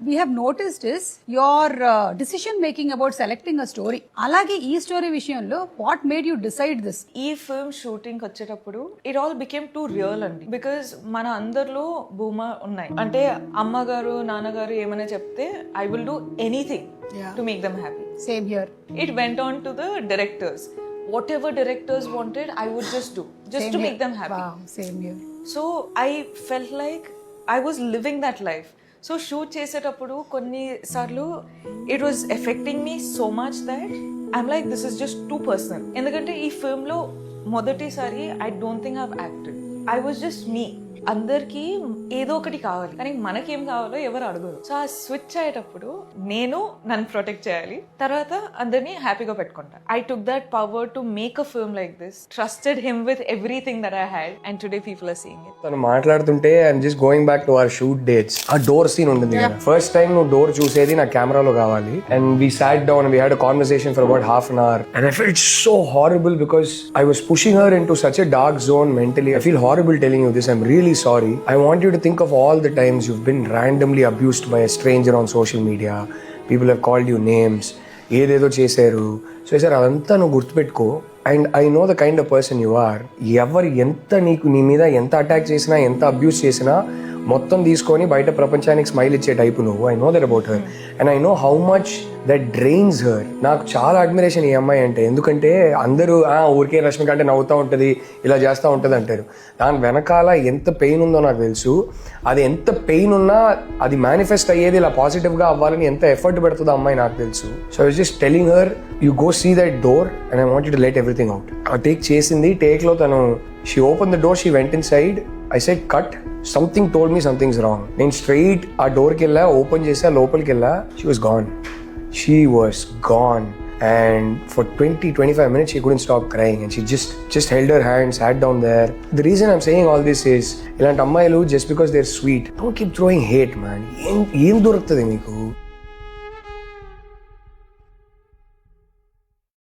we have noticed is your decision making about selecting a story. అలాగే ఈ story విషయంలో what made you decide this? ఈ film shooting వచ్చేటప్పుడు it all became two real అండి. Because మన అందరిలో భూమా ఉన్నాయి. అంటే అమ్మగారు నాన్నగారు ఏమైనా చెప్తే I will do anything to make them happy. Same here. It went on to the directors. Whatever directors wanted, I would just do, just to make them happy. Wow, same here. So I felt like I was living that life. So shoot చేసేటప్పుడు కొన్ని సార్లు it was affecting me so much that I'm like, this is just too personal. ఎందుకంటే ఈ film లో మొదటిసారి I don't think I've acted. I was just me. అందరికి ఏదో ఒకటి కావాలి, కానీ మనకేం కావాలో ఎవరు అడగరు. సో ఆ స్విచ్ అయ్యేటప్పుడు నేను నన్ను ప్రొటెక్ట్ చేయాలి, తర్వాత అందరినీ హ్యాపీగా పెట్టుకుంటా. I took that power to make a film like this, trusted him with everything that I had, and today people are seeing it. తను మాట్లాడుతుంటే I'm just going back to our shoot dates. ఆ door scene ఉంటుంది కదా, first time నువ్వు door చూసేది నా కెమెరాలో కావాలి. And we sat down, we had a conversation for about half an hour, and I felt so horrible because I was pushing her into such a dark zone mentally. I feel horrible telling you this. I'm really sorry. I want you to think of all the times you've been randomly abused by a stranger on social media. People have called you names. ఏదేదో చేశారు. So sir అదంతా నువ్వు గుర్తుపెట్టుకో. And I know the kind of person you are. ఎవరు ఎంత నీకు నీ మీద ఎంత అటాక్ చేసినా, ఎంత అబ్యూస్ చేసినా మొత్తం తీసుకొని బయట ప్రపంచానికి స్మైల్ ఇచ్చే టైపు నువ్వు. I know that about her and I know how much that drains her. నాకు చాలా అడ్మిరేషన్ ఈ అమ్మాయి అంటే. ఎందుకంటే అందరూ ఊరికే రష్మిక అంటే నవ్వుతూ ఉంటుంది, ఇలా చేస్తూ ఉంటుంది అంటారు. దాని వెనకాల ఎంత పెయిన్ ఉందో నాకు తెలుసు. అది ఎంత పెయిన్ ఉన్నా అది మేనిఫెస్ట్ అయ్యేది ఇలా పాజిటివ్గా అవ్వాలని ఎంత ఎఫర్ట్ పెడుతుందో అమ్మాయి నాకు తెలుసు. So I was just telling her, you go see that door and I want you to let everything out. ఆ టేక్ చేసింది. టేక్లో తను she open the door, she went inside. I said cut. Something told me something's wrong. నేను straight ఆ డోర్కి వెళ్ళా, open చేసా, లోపలికి వెళ్ళా. She was gone. She was gone. And for 20-25 minutes she couldn't stop crying and she just held her hand, sat down there. The reason I'm saying all this is ఇలాంటి అమ్మాయిలు just because they're sweet, don't keep throwing hate, man. ఏం దొరుకుతుంది మీకు?